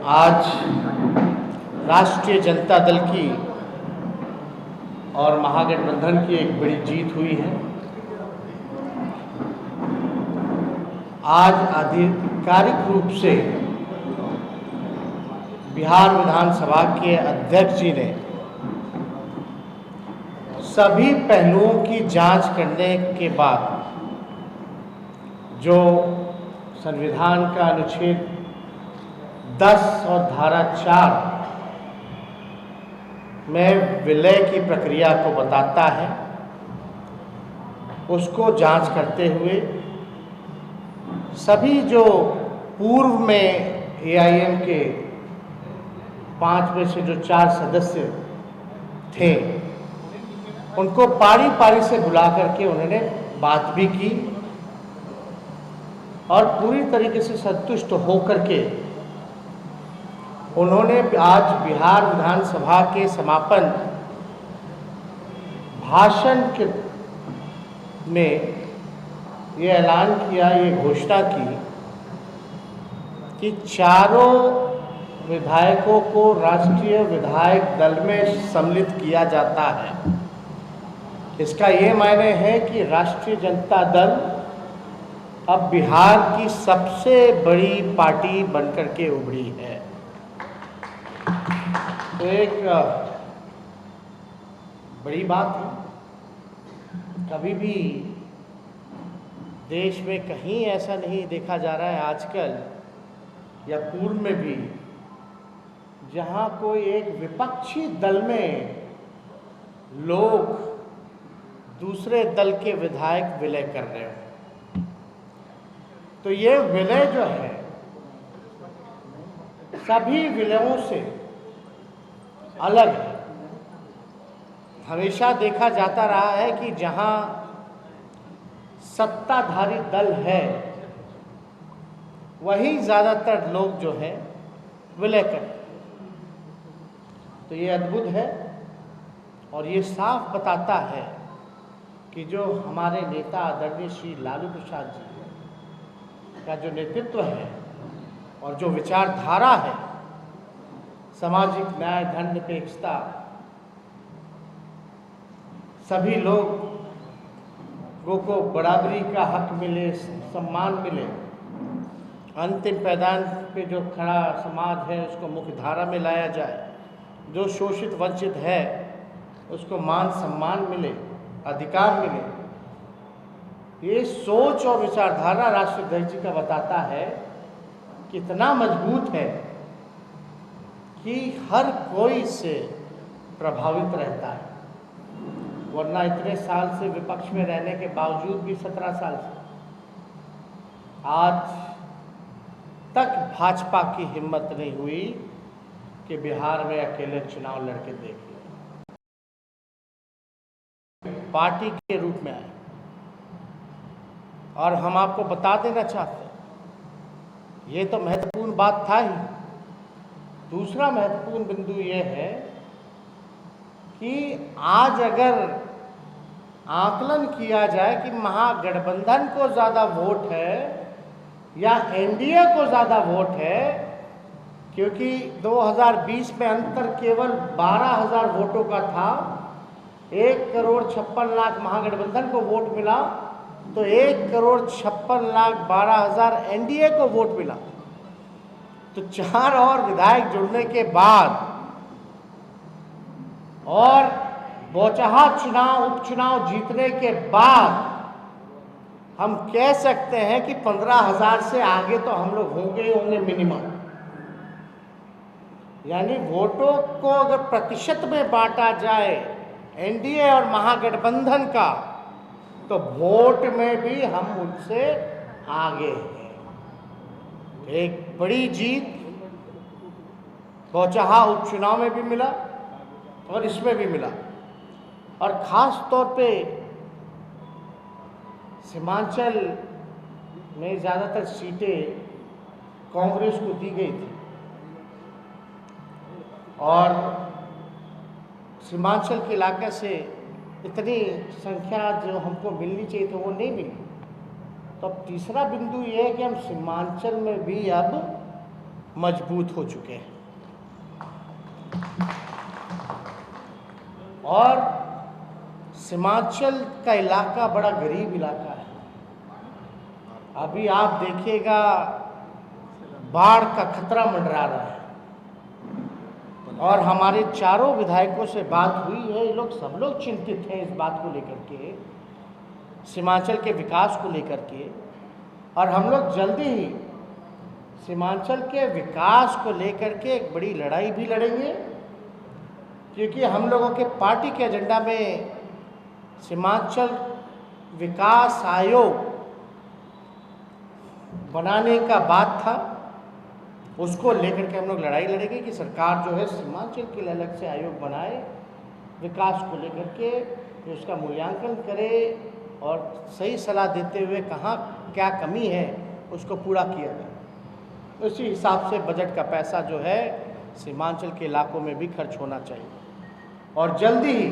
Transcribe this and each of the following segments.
आज राष्ट्रीय जनता दल की और महागठबंधन की एक बड़ी जीत हुई है। आज आधिकारिक रूप से बिहार विधानसभा के अध्यक्ष जी ने सभी पहलुओं की जांच करने के बाद जो संविधान का अनुच्छेद 10 और धारा 4 में विलय की प्रक्रिया को बताता है, उसको जांच करते हुए सभी जो पूर्व में एआईएम के 5 में से जो 4 सदस्य थे उनको पारी पारी से बुला करके उन्होंने बात भी की और पूरी तरीके से संतुष्ट होकर के उन्होंने आज बिहार विधानसभा के समापन भाषण के में ये ऐलान किया, ये घोषणा की कि चारों विधायकों को राष्ट्रीय विधायक दल में सम्मिलित किया जाता है। इसका ये मायने है कि राष्ट्रीय जनता दल अब बिहार की सबसे बड़ी पार्टी बनकर के उभरी है। तो एक बड़ी बात है। कभी भी देश में कहीं ऐसा नहीं देखा जा रहा है आजकल या पूर्व में भी, जहां कोई एक विपक्षी दल में लोग दूसरे दल के विधायक विलय कर रहे हो। तो ये विलय जो है सभी विलयों से अलग है। हमेशा देखा जाता रहा है कि जहां सत्ताधारी दल है वही ज़्यादातर लोग जो है विलय करते। तो ये अद्भुत है और ये साफ बताता है कि जो हमारे नेता आदरणीय श्री लालू प्रसाद जी का जो नेतृत्व है और जो विचारधारा है, सामाजिक न्याय, धर्मनिरपेक्षता, सभी लोगों को बराबरी का हक मिले, सम्मान मिले, अंतिम पैदान पे जो खड़ा समाज है उसको मुख्य धारा में लाया जाए, जो शोषित वंचित है उसको मान सम्मान मिले, अधिकार मिले। ये सोच और विचारधारा राष्ट्रीय अध्यक्ष जी का बताता है कितना मजबूत है कि हर कोई इससे प्रभावित रहता है। वरना इतने साल से विपक्ष में रहने के बावजूद भी 17 साल से आज तक भाजपा की हिम्मत नहीं हुई कि बिहार में अकेले चुनाव लड़के देख लें, पार्टी के रूप में आए। और हम आपको बता देना चाहते हैं, ये तो महत्वपूर्ण बात था ही। दूसरा महत्वपूर्ण बिंदु ये है कि आज अगर आकलन किया जाए कि महागठबंधन को ज़्यादा वोट है या एनडीए को ज़्यादा वोट है, क्योंकि 2020 में अंतर केवल 12,000 वोटों का था, 1,56,00,000 महागठबंधन को वोट मिला तो 1,56,12,000 एनडीए को वोट मिला। तो 4 और विधायक जुड़ने के बाद और बौचहा चुनाव, उपचुनाव जीतने के बाद हम कह सकते हैं कि 15,000 से आगे तो हम लोग होंगे मिनिमम। यानी वोटों को अगर प्रतिशत में बांटा जाए एनडीए और महागठबंधन का, तो वोट में भी हम उनसे आगे हैं। एक बड़ी जीत बौचहा उपचुनाव में भी मिला और इसमें भी मिला। और ख़ास तौर पे सीमांचल में ज़्यादातर सीटें कांग्रेस को दी गई थी और सीमांचल के इलाके से इतनी संख्या जो हमको मिलनी चाहिए थी वो नहीं मिली। तो अब तीसरा बिंदु ये है कि हम सीमांचल में भी अब मजबूत हो चुके हैं। और सीमांचल का इलाका बड़ा गरीब इलाका है। अभी आप देखिएगा बाढ़ का खतरा मंडरा रहा है, और हमारे चारों विधायकों से बात हुई है, ये लोग सब लोग चिंतित हैं इस बात को लेकर के, सीमांचल के विकास को लेकर के। और हम लोग जल्दी ही सीमांचल के विकास को लेकर के एक बड़ी लड़ाई भी लड़ेंगे, क्योंकि हम लोगों के पार्टी के एजेंडा में सीमांचल विकास आयोग बनाने का बात था। उसको लेकर के हम लोग लड़ाई लड़ेंगे कि सरकार जो है सीमांचल के लिए अलग से आयोग बनाए, विकास को लेकर के उसका मूल्यांकन करे और सही सलाह देते हुए कहाँ क्या कमी है उसको पूरा किया जाए। उसी हिसाब से बजट का पैसा जो है सीमांचल के इलाकों में भी खर्च होना चाहिए। और जल्दी ही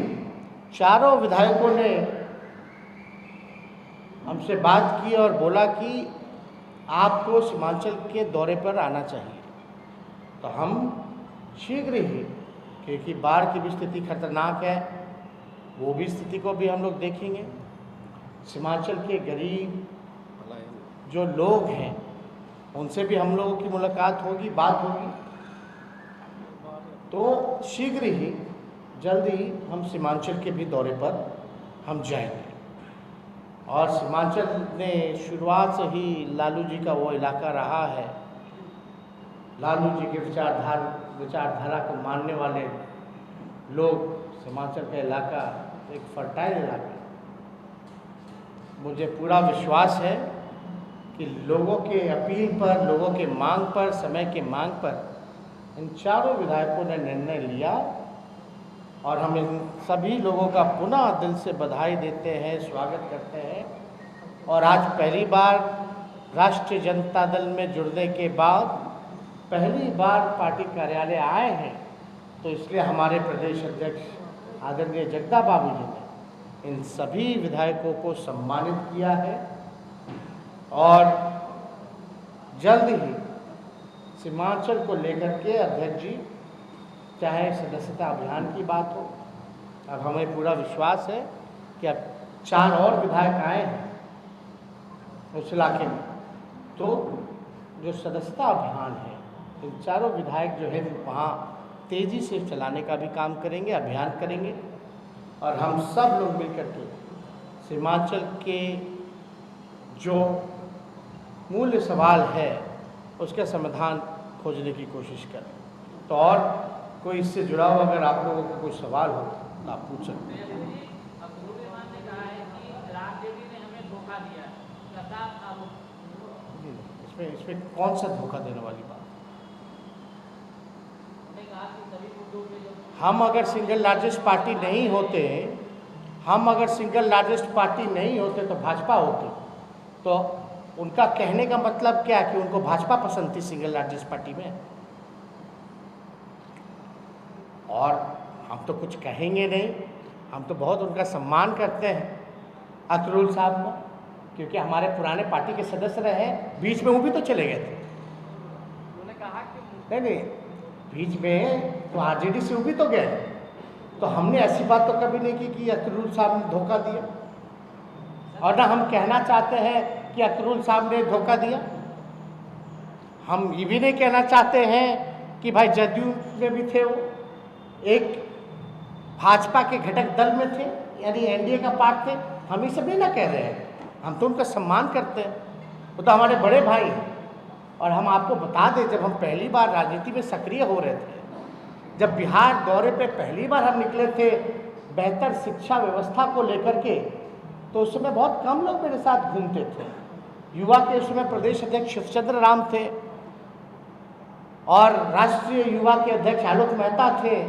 चारों विधायकों ने हमसे बात की और बोला कि आपको सीमांचल के दौरे पर आना चाहिए। तो हम शीघ्र ही, क्योंकि बाढ़ की भी स्थिति खतरनाक है, वो भी स्थिति को भी हम लोग देखेंगे। सीमांचल के गरीब जो लोग हैं उनसे भी हम लोगों की मुलाकात होगी, बात होगी। तो शीघ्र ही जल्दी ही हम सीमांचल के भी दौरे पर हम जाएंगे। और सीमांचल ने शुरुआत से ही लालू जी का वो इलाका रहा है, लालू जी के विचारधारा को मानने वाले लोग, सीमांचल का इलाका एक फर्टाइल इलाका है। मुझे पूरा विश्वास है कि लोगों के अपील पर, लोगों के मांग पर, समय के मांग पर इन चारों विधायकों ने निर्णय लिया, और हम इन सभी लोगों का पुनः दिल से बधाई देते हैं, स्वागत करते हैं। और आज पहली बार राष्ट्रीय जनता दल में जुड़ने के बाद पहली बार पार्टी कार्यालय आए हैं, तो इसलिए हमारे प्रदेश अध्यक्ष आदरणीय जगदा बाबू जी ने इन सभी विधायकों को सम्मानित किया है। और जल्द ही सीमांचल को लेकर के अध्यक्ष जी, चाहे सदस्यता अभियान की बात हो, अब हमें पूरा विश्वास है कि अब 4 और विधायक आए हैं उस इलाके में, तो जो सदस्यता अभियान है इन चारों विधायक जो है वहाँ तेज़ी से चलाने का भी काम करेंगे, अभियान करेंगे। और हम सब लोग मिलकर के सीमांचल के जो मूल सवाल है उसका समाधान खोजने की कोशिश करें। तो और कोई इससे जुड़ा हुआ अगर आप लोगों को कोई सवाल हो तो आप पूछ सकते हैं। इसमें कौन सा धोखा देने वाली बात? हम अगर सिंगल लार्जेस्ट पार्टी नहीं होते, तो भाजपा होते, तो उनका कहने का मतलब क्या कि उनको भाजपा पसंद थी सिंगल लार्जेस्ट पार्टी में। और हम तो कुछ कहेंगे नहीं, हम तो बहुत उनका सम्मान करते हैं अतुल साहब का, क्योंकि हमारे पुराने पार्टी के सदस्य रहे, बीच में वो भी तो चले गए थे। उन्होंने कहा कि नहीं, बीच में तो आरजेडी से वो भी तो गए, तो हमने ऐसी बात तो कभी नहीं की कि अतुल साहब ने धोखा दिया, और ना हम कहना चाहते हैं कि अतुल साहब ने धोखा दिया। हम ये भी नहीं कहना चाहते हैं कि भाई जदयू में भी थे, वो एक भाजपा के घटक दल में थे, यानी एनडीए का पार्ट थे। हम ये सब नहीं ना कह रहे हैं, हम तो उनका सम्मान करते हैं, वो तो हमारे बड़े भाई हैं। और हम आपको बता दें, जब हम पहली बार राजनीति में सक्रिय हो रहे थे, जब बिहार दौरे पे पहली बार हम निकले थे बेहतर शिक्षा व्यवस्था को लेकर के, तो उस समय बहुत कम लोग मेरे साथ घूमते थे। युवा के उस समय प्रदेश अध्यक्ष शिवचंद्र राम थे, और राष्ट्रीय युवा के अध्यक्ष आलोक मेहता थे,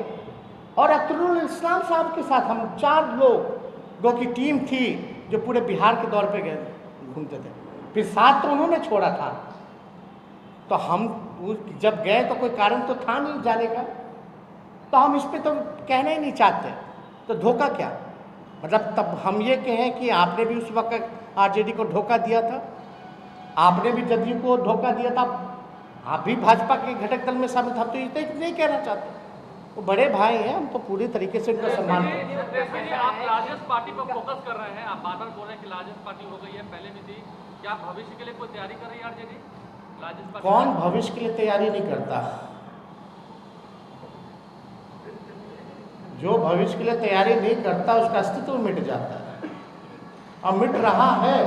और अख्तरुल इस्लाम साहब के साथ हम 4 लोगों की टीम थी जो पूरे बिहार के दौर पे गए घूमते थे। फिर साथ तो उन्होंने छोड़ा था, तो हम जब गए तो कोई कारण तो था नहीं जाने का, तो हम इस पे तो कहना ही नहीं चाहते। तो धोखा क्या, मतलब तब हम ये कहें कि आपने भी उस वक्त आरजेडी को धोखा दिया था, आपने भी जदयू को धोखा दिया था, आप भी भाजपा के घटक दल में शामिल थे, तो ये नहीं कहना चाहते। वो बड़े भाई हैं, हम तो पूरी तरीके से उनका सम्मान करते हैं। जैसे कि आप लार्जेस्ट पार्टी पर फोकस कर रहे हैं, आप बार बार बोल रहे हैं कि लार्जेस्ट पार्टी हो गई है, पहले भी थी, क्या आप भविष्य के लिए कोई तैयारी कर रही है आरजेडी? लार्जेस्ट पार्टी कौन भविष्य के लिए तैयारी नहीं करता? जो भविष्य के लिए तैयारी नहीं करता उसका अस्तित्व मिट जाता है, और मिट रहा है,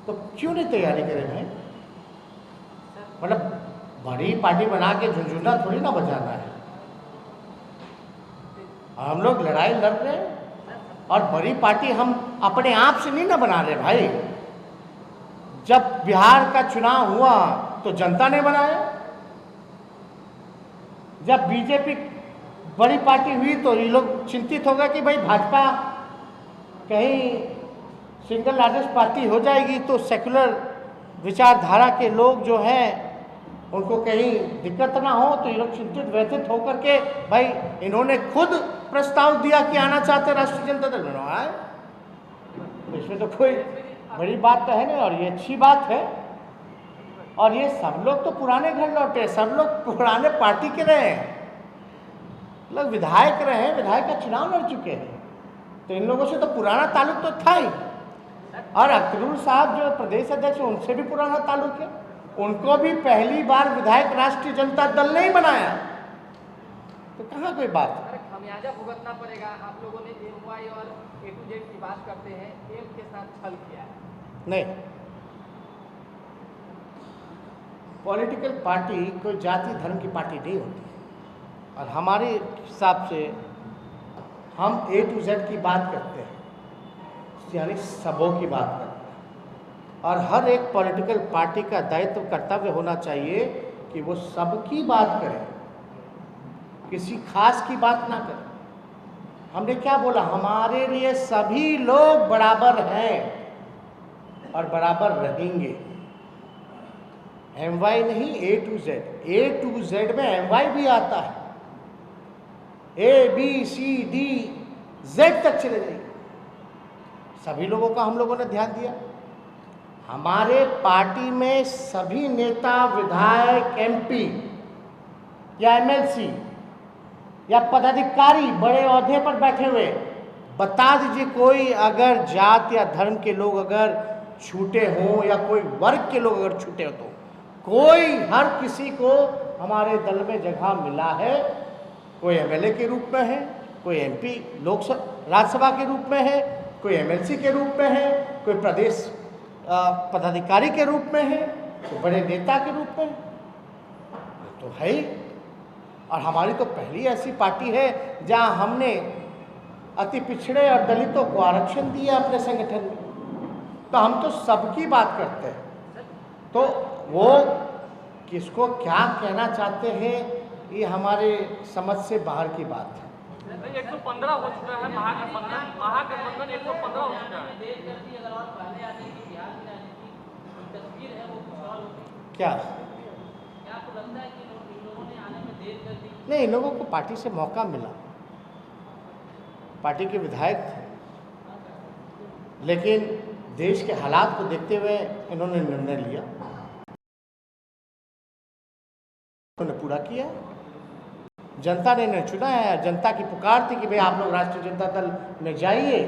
तो क्यों नहीं तैयारी करें भाई? मतलब बड़ी पार्टी बना के झुंझुना थोड़ी ना बजाना है। हम लोग लड़ाई लड़ रहे हैं, और बड़ी पार्टी हम अपने आप से नहीं ना बना रहे भाई। जब बिहार का चुनाव हुआ तो जनता ने बनाया, जब बीजेपी बड़ी पार्टी हुई तो ये लोग चिंतित हो गए कि भाई भाजपा कहीं सिंगल लार्जेस्ट पार्टी हो जाएगी तो सेकुलर विचारधारा के लोग जो हैं उनको कहीं दिक्कत ना हो, तो ये लोग चिंतित व्यथित होकर के भाई इन्होंने खुद प्रस्ताव दिया कि आना चाहते राष्ट्रीय जनता दल में आए। इसमें तो कोई बड़ी बात तो है नहीं, और ये अच्छी बात है। और ये सब लोग तो पुराने घर लौटे, सब लोग पुराने पार्टी के रहे हैं, लोग विधायक रहे हैं, विधायक का चुनाव लड़ चुके हैं, तो इन लोगों से तो पुराना ताल्लुक तो था ही। और अख्तरुल साहब जो प्रदेश अध्यक्ष हैं उनसे भी पुराना ताल्लुक है, उनको भी पहली बार विधायक राष्ट्रीय जनता दल ने ही बनाया, तो कहाँ कोई बात? खमियाजा भुगतना पड़ेगा। आप लोगों ने एमवाई और ए टू जेड की बात करते हैं, एम के साथ छल किया है। नहीं, पॉलिटिकल पार्टी कोई जाति धर्म की पार्टी नहीं होती, और हमारे हिसाब से हम ए टू जेड की बात करते हैं, यानी सबों की बात करते हैं। और हर एक पॉलिटिकल पार्टी का दायित्व कर्तव्य होना चाहिए कि वो सबकी बात करे, किसी खास की बात ना करे। हमने क्या बोला? हमारे लिए सभी लोग बराबर हैं और बराबर रहेंगे। एमवाई नहीं, A to Z. A to Z में एमवाई भी आता है, A B C D Z तक चले जाएंगे। सभी लोगों का हम लोगों ने ध्यान दिया। हमारे पार्टी में सभी नेता, विधायक, एमपी या एमएलसी या पदाधिकारी बड़े ओहदे पर बैठे हुए, बता दीजिए कोई अगर जात या धर्म के लोग अगर छूटे हों या कोई वर्ग के लोग अगर छूटे हो, तो कोई हर किसी को हमारे दल में जगह मिला है। कोई एमएलए के रूप में है, कोई एमपी लोकसभा राज्यसभा के रूप में है, कोई एमएलसी के रूप में है, कोई प्रदेश पदाधिकारी के रूप में है, कोई बड़े नेता के रूप में है, तो है ही। और हमारी तो पहली ऐसी पार्टी है जहां हमने अति पिछड़े और दलितों को आरक्षण दिया अपने संगठन में, तो हम तो सबकी बात करते हैं। तो वो किसको क्या कहना चाहते हैं ये हमारे समझ से बाहर की बात है। 115 हो चुका है महागठबंधन 115 हो चुका है। क्या नहीं, इन लोगों को पार्टी से मौका मिला, पार्टी के विधायक थे, लेकिन देश के हालात को देखते हुए इन्होंने निर्णय लिया, उन्होंने पूरा किया। जनता ने इन्हें चुना है, जनता की पुकार थी कि भाई आप लोग राष्ट्रीय जनता दल में जाइए।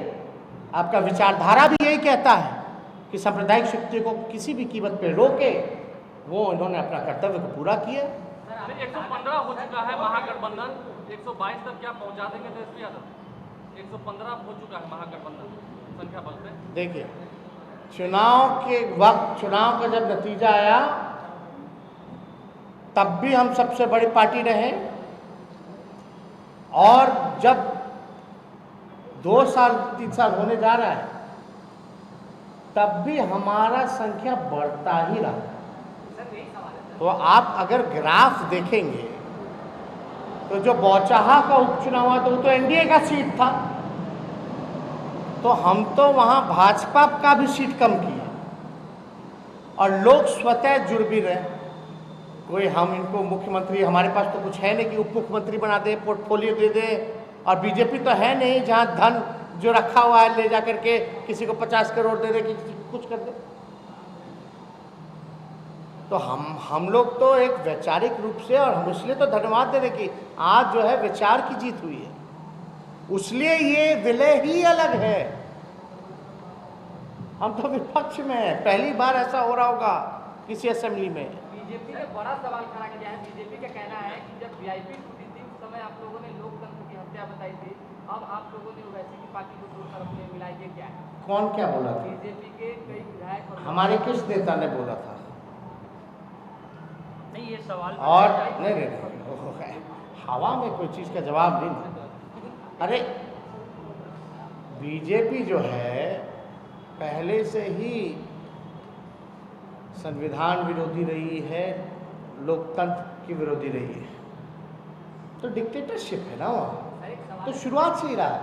आपका विचारधारा भी यही कहता है कि सांप्रदायिक शक्ति को किसी भी कीमत पे रोके। वो इन्होंने अपना कर्तव्य को पूरा किया। 115 हो चुका है महागठबंधन, 122 तक क्या पहुंचा देंगे तेजस्वी यादव? 115 हो चुका है महागठबंधन संख्या बल से। देखिए, चुनाव के वक्त, चुनाव का जब नतीजा आया तब भी हम सबसे बड़ी पार्टी रहे, और जब 2 साल 3 साल होने जा रहा है तब भी हमारा संख्या बढ़ता ही रहा। तो आप अगर ग्राफ देखेंगे तो जो बौचाहा का उपचुनाव हुआ तो वो तो एनडीए का सीट था, तो हम तो वहाँ भाजपा का भी सीट कम किए, और लोग स्वतः जुड़ भी रहे। कोई हम इनको मुख्यमंत्री, हमारे पास तो कुछ है नहीं कि उप मुख्यमंत्री बना दे, पोर्टफोलियो दे दे, और बीजेपी तो है नहीं जहाँ धन जो रखा हुआ है ले जा करके किसी को 50 करोड़ दे दे, किसी को कुछ कर दे। तो हम लोग तो एक वैचारिक रूप से, और हम इसलिए तो धन्यवाद दे रहे कि आज जो है विचार की जीत हुई है, उसलिए ये विलय ही अलग है। हम तो विपक्ष में हैं, पहली बार ऐसा हो रहा होगा किसी असेंबली में। बीजेपी ने बड़ा सवाल खड़ा किया है। बीजेपी का कहना है कि जब वीआईपी टूटी थी उस समय आप लोगों ने लोकतंत्र की हत्या बताई थी, अब आप लोगों ने ओवैसी की पार्टी को छोड़कर अपने मिलाई, ये क्या है? कौन क्या बोला था? बीजेपी के कई विधायक और हमारे किस नेता ने बोला था? नहीं, ये सवाल और नहीं, हवा में कोई चीज़ का जवाब नहीं। अरे बीजेपी जो है पहले से ही संविधान विरोधी रही है, लोकतंत्र की विरोधी रही है, तो डिक्टेटरशिप है ना वहाँ, तो शुरुआत से ही रहा है।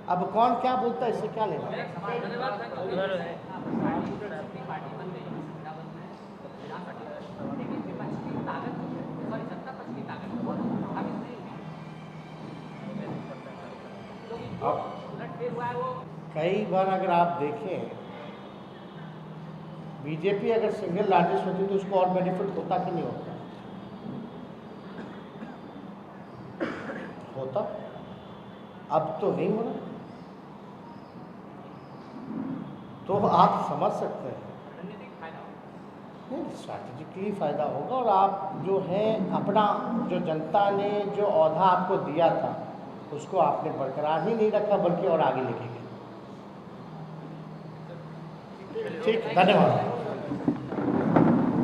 अब कौन क्या बोलता है इससे क्या लेना? अब कई बार अगर आप देखें, बीजेपी अगर सिंगल लार्जेस्ट होती तो उसको और बेनिफिट होता कि नहीं होता? होता। अब तो नहीं हो रहा, तो आप समझ सकते हैं नहीं, स्ट्रैटेजिकली फ़ायदा होगा। और आप जो है अपना, जो जनता ने जो औहदा आपको दिया था उसको आपने बरकरार ही नहीं रखा, बल्कि और आगे लेके गए। ठीक, धन्यवाद।